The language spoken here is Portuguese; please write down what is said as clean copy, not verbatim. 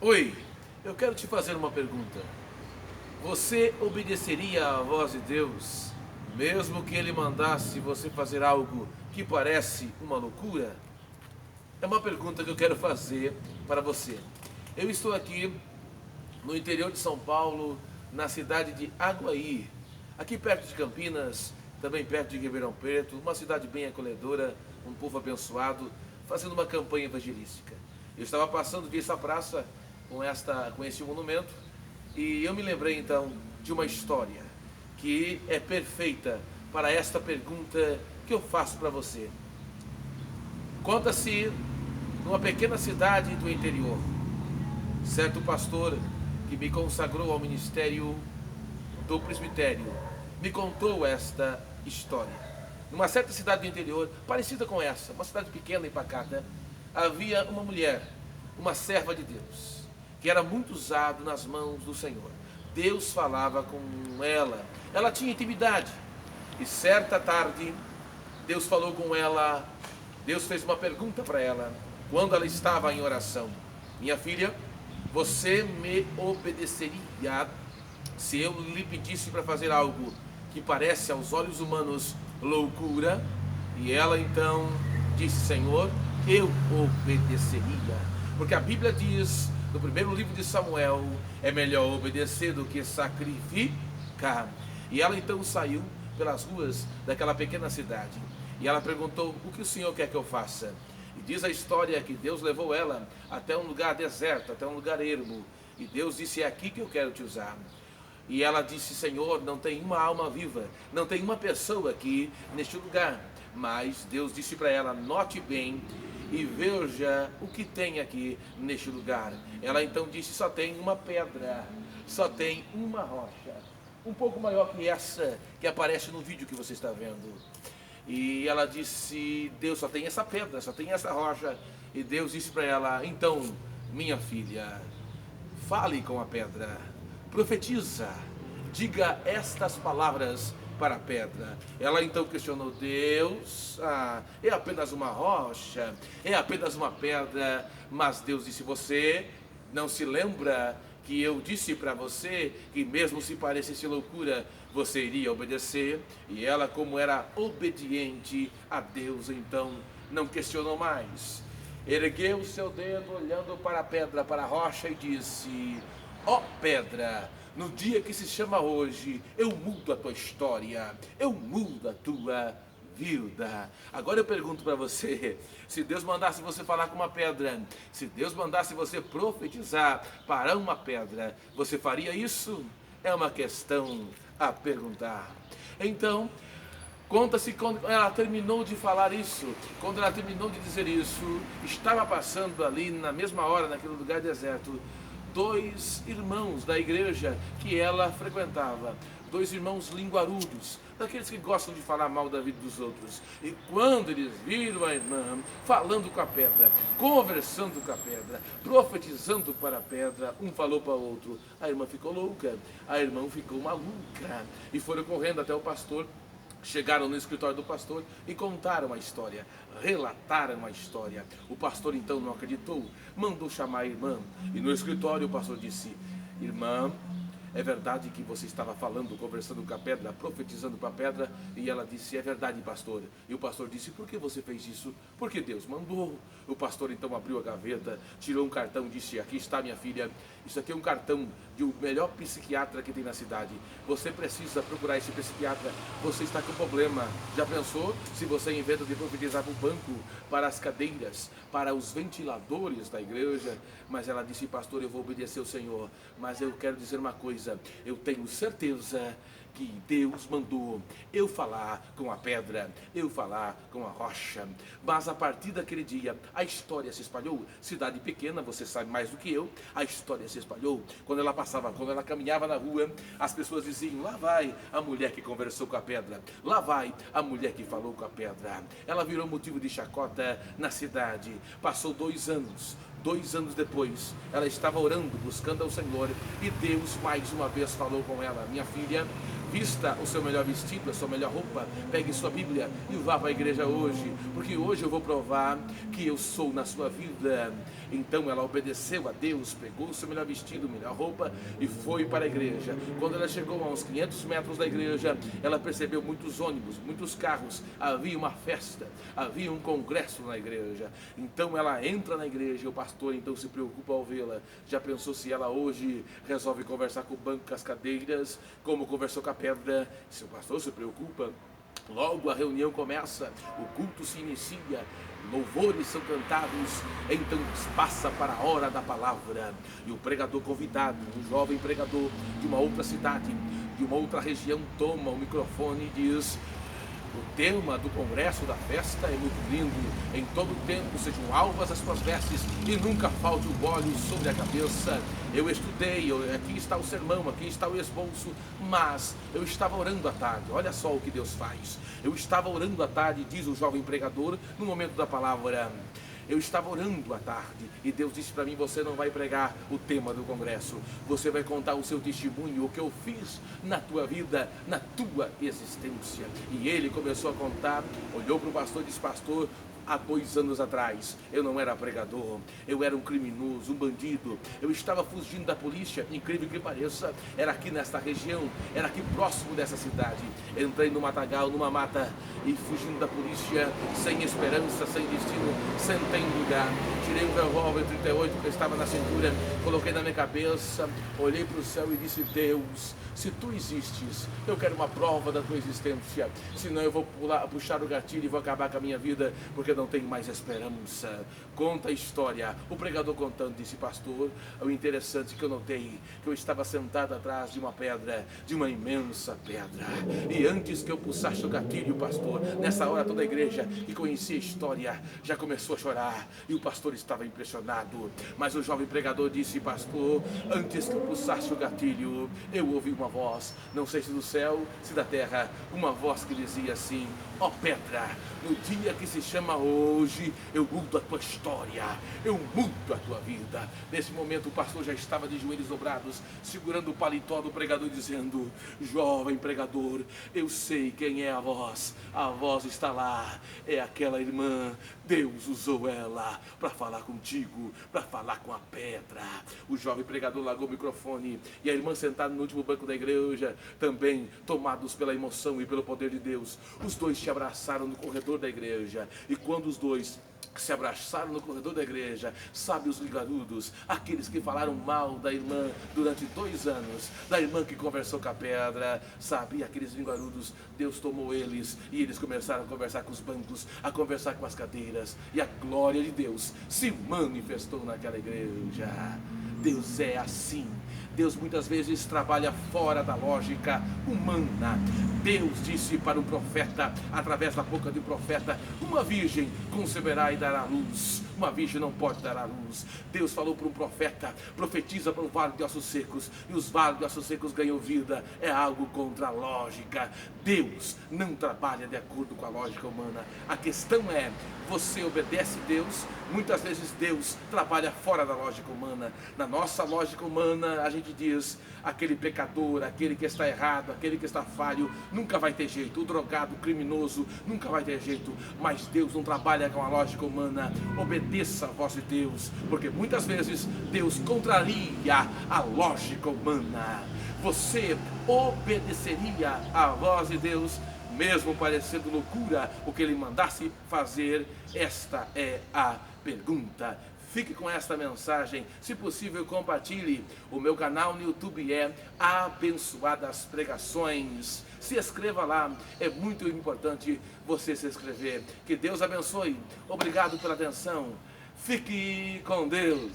Oi, eu quero te fazer uma pergunta. Você obedeceria à voz de Deus, mesmo que Ele mandasse você fazer algo que parece uma loucura? É uma pergunta que eu quero fazer para você. Eu estou aqui no interior de São Paulo, na cidade de Aguaí, aqui perto de Campinas, também perto de Ribeirão Preto, uma cidade bem acolhedora, um povo abençoado, fazendo uma campanha evangelística. Eu estava passando, vi essa praça com esse monumento, e eu me lembrei então de uma história que é perfeita para esta pergunta que eu faço para você. Conta-se numa pequena cidade do interior, certo pastor que me consagrou ao ministério do presbitério me contou esta história. Numa certa cidade do interior, parecida com essa, uma cidade pequena e pacata, havia uma mulher, uma serva de Deus, que era muito usada nas mãos do Senhor. Deus falava com ela tinha intimidade. E certa tarde, Deus falou com ela, Deus fez uma pergunta para ela, quando ela estava em oração: minha filha, você me obedeceria se eu lhe pedisse para fazer algo que parece aos olhos humanos loucura? E ela então disse: Senhor, eu obedeceria. Porque a Bíblia diz, no primeiro livro de Samuel, é melhor obedecer do que sacrificar. E ela então saiu pelas ruas daquela pequena cidade. E ela perguntou: o que o Senhor quer que eu faça? E diz a história que Deus levou ela até um lugar deserto, até um lugar ermo. E Deus disse: é aqui que eu quero te usar. E ela disse: Senhor, não tem uma alma viva, não tem uma pessoa aqui neste lugar. Mas Deus disse para ela: note bem e veja o que tem aqui neste lugar. Ela então disse: só tem uma pedra, só tem uma rocha, um pouco maior que essa que aparece no vídeo que você está vendo. E ela disse: Deus, só tem essa pedra, só tem essa rocha. E Deus disse para ela: então, minha filha, fale com a pedra, profetiza, diga estas palavras para a pedra. Ela então questionou: Deus, é apenas uma rocha, é apenas uma pedra. Mas Deus disse: você não se lembra que eu disse para você que mesmo se parecesse loucura, você iria obedecer? E ela, como era obediente a Deus, então não questionou mais. Ergueu o seu dedo olhando para a pedra, para a rocha, e disse: ó pedra, no dia que se chama hoje, eu mudo a tua história, eu mudo a tua vida. Agora eu pergunto para você: se Deus mandasse você falar com uma pedra, se Deus mandasse você profetizar para uma pedra, você faria isso? É uma questão a perguntar. Então, conta-se quando ela terminou de falar isso, quando ela terminou de dizer isso, estava passando ali na mesma hora, naquele lugar deserto, dois irmãos da igreja que ela frequentava, dois irmãos linguarudos, daqueles que gostam de falar mal da vida dos outros. E quando eles viram a irmã falando com a pedra, conversando com a pedra, profetizando para a pedra, um falou para o outro, a irmã ficou louca, a irmã ficou maluca, e foram correndo até o pastor. Chegaram no escritório do pastor e contaram a história, relataram a história. O pastor então não acreditou, mandou chamar a irmã. E no escritório o pastor disse: irmã, é verdade que você estava falando, conversando com a pedra, profetizando para a pedra? E ela disse: é verdade, pastor. E o pastor disse: por que você fez isso? Porque Deus mandou. O pastor então abriu a gaveta, tirou um cartão e disse: aqui está, minha filha, isso aqui é um cartão de o melhor psiquiatra que tem na cidade. Você precisa procurar esse psiquiatra, você está com problema. Já pensou se você, em vez de profetizar para o banco, para as cadeiras, para os ventiladores da igreja? Mas ela disse: pastor, eu vou obedecer ao Senhor, mas eu quero dizer uma coisa, eu tenho certeza que Deus mandou eu falar com a pedra, eu falar com a rocha. Mas a partir daquele dia, a história se espalhou. Cidade pequena, você sabe mais do que eu, a história se espalhou. Quando ela passava, quando ela caminhava na rua, as pessoas diziam: lá vai a mulher que conversou com a pedra, lá vai a mulher que falou com a pedra. Ela virou motivo de chacota na cidade. Passou 2 anos, 2 anos depois, ela estava orando, buscando ao Senhor, e Deus mais uma vez falou com ela: minha filha, vista o seu melhor vestido, a sua melhor roupa, pegue sua Bíblia e vá para a igreja hoje, porque hoje eu vou provar que eu sou na sua vida. Então ela obedeceu a Deus, pegou o seu melhor vestido, melhor roupa e foi para a igreja. Quando ela chegou a uns 500 metros da igreja, ela percebeu muitos ônibus, muitos carros, havia uma festa, havia um congresso na igreja. Então ela entra na igreja e o pastor então se preocupa ao vê-la. Já pensou se ela hoje resolve conversar com o banco, com as cadeiras, como conversou com a pedra? Se o pastor se preocupa, logo a reunião começa, o culto se inicia, louvores são cantados, então passa para a hora da palavra. E o pregador convidado, um jovem pregador de uma outra cidade, de uma outra região, toma o microfone e diz: o tema do congresso, da festa, é muito lindo. Em todo tempo sejam alvas as suas vestes e nunca falte o óleo sobre a cabeça. Eu estudei, aqui está o sermão, aqui está o esboço, mas eu estava orando à tarde. Olha só o que Deus faz. Eu estava orando à tarde, diz o jovem pregador, no momento da palavra. Eu estava orando à tarde e Deus disse para mim: você não vai pregar o tema do congresso, você vai contar o seu testemunho, o que eu fiz na tua vida, na tua existência. E ele começou a contar, olhou para o pastor e disse: pastor, há 2 anos atrás eu não era pregador, eu era um criminoso, um bandido, eu estava fugindo da polícia, incrível que pareça, era aqui nesta região, era aqui próximo dessa cidade. Entrei no matagal, numa mata, e fugindo da polícia, sem esperança, sem destino, sentei em lugar, tirei um revólver 38 que estava na cintura, coloquei na minha cabeça, olhei para o céu e disse: Deus, se tu existes, eu quero uma prova da tua existência, senão eu vou puxar o gatilho e vou acabar com a minha vida, porque não tenho mais esperança. Conta a história. O pregador contando disse: pastor, o interessante que eu notei que eu estava sentado atrás de uma pedra, de uma imensa pedra, e antes que eu puxasse o gatilho, pastor, nessa hora toda a igreja que conhecia a história já começou a chorar, e o pastor estava impressionado. Mas o jovem pregador disse: pastor, antes que eu puxasse o gatilho, eu ouvi uma voz, não sei se do céu, se da terra, uma voz que dizia assim: ó pedra, no dia que se chama hoje, eu mudo a tua história, eu mudo a tua vida. Nesse momento o pastor já estava de joelhos dobrados, segurando o paletó do pregador, dizendo: jovem pregador, eu sei quem é a voz está lá, é aquela irmã, Deus usou ela para falar contigo, para falar com a pedra. O jovem pregador largou o microfone e a irmã sentada no último banco da igreja, também tomados pela emoção e pelo poder de Deus, os dois se abraçaram no corredor da igreja. E quando os dois se abraçaram no corredor da igreja, sabe, os ligarudos, aqueles que falaram mal da irmã durante 2 anos, da irmã que conversou com a pedra, sabe, aqueles ligarudos, Deus tomou eles e eles começaram a conversar com os bancos, a conversar com as cadeiras, e a glória de Deus se manifestou naquela igreja. Deus é assim. Deus muitas vezes trabalha fora da lógica humana. Deus disse para um profeta, através da boca de um profeta: uma virgem conceberá e dará luz. Uma virgem não pode dar à luz. Deus falou para um profeta: profetiza para o vale de ossos secos, e os vales de ossos secos ganham vida. É algo contra a lógica. Deus não trabalha de acordo com a lógica humana. A questão é: você obedece a Deus? Muitas vezes Deus trabalha fora da lógica humana. Na nossa lógica humana, a gente diz: aquele pecador, aquele que está errado, aquele que está falho, nunca vai ter jeito. O drogado, o criminoso, nunca vai ter jeito. Mas Deus não trabalha com a lógica humana. Obedeça a voz de Deus, porque muitas vezes Deus contraria a lógica humana. Você obedeceria à voz de Deus, mesmo parecendo loucura o que ele mandasse fazer? Esta é a pergunta. Fique com esta mensagem, se possível compartilhe. O meu canal no YouTube é Abençoadas Pregações. Se inscreva lá, é muito importante você se inscrever. Que Deus abençoe. Obrigado pela atenção. Fique com Deus.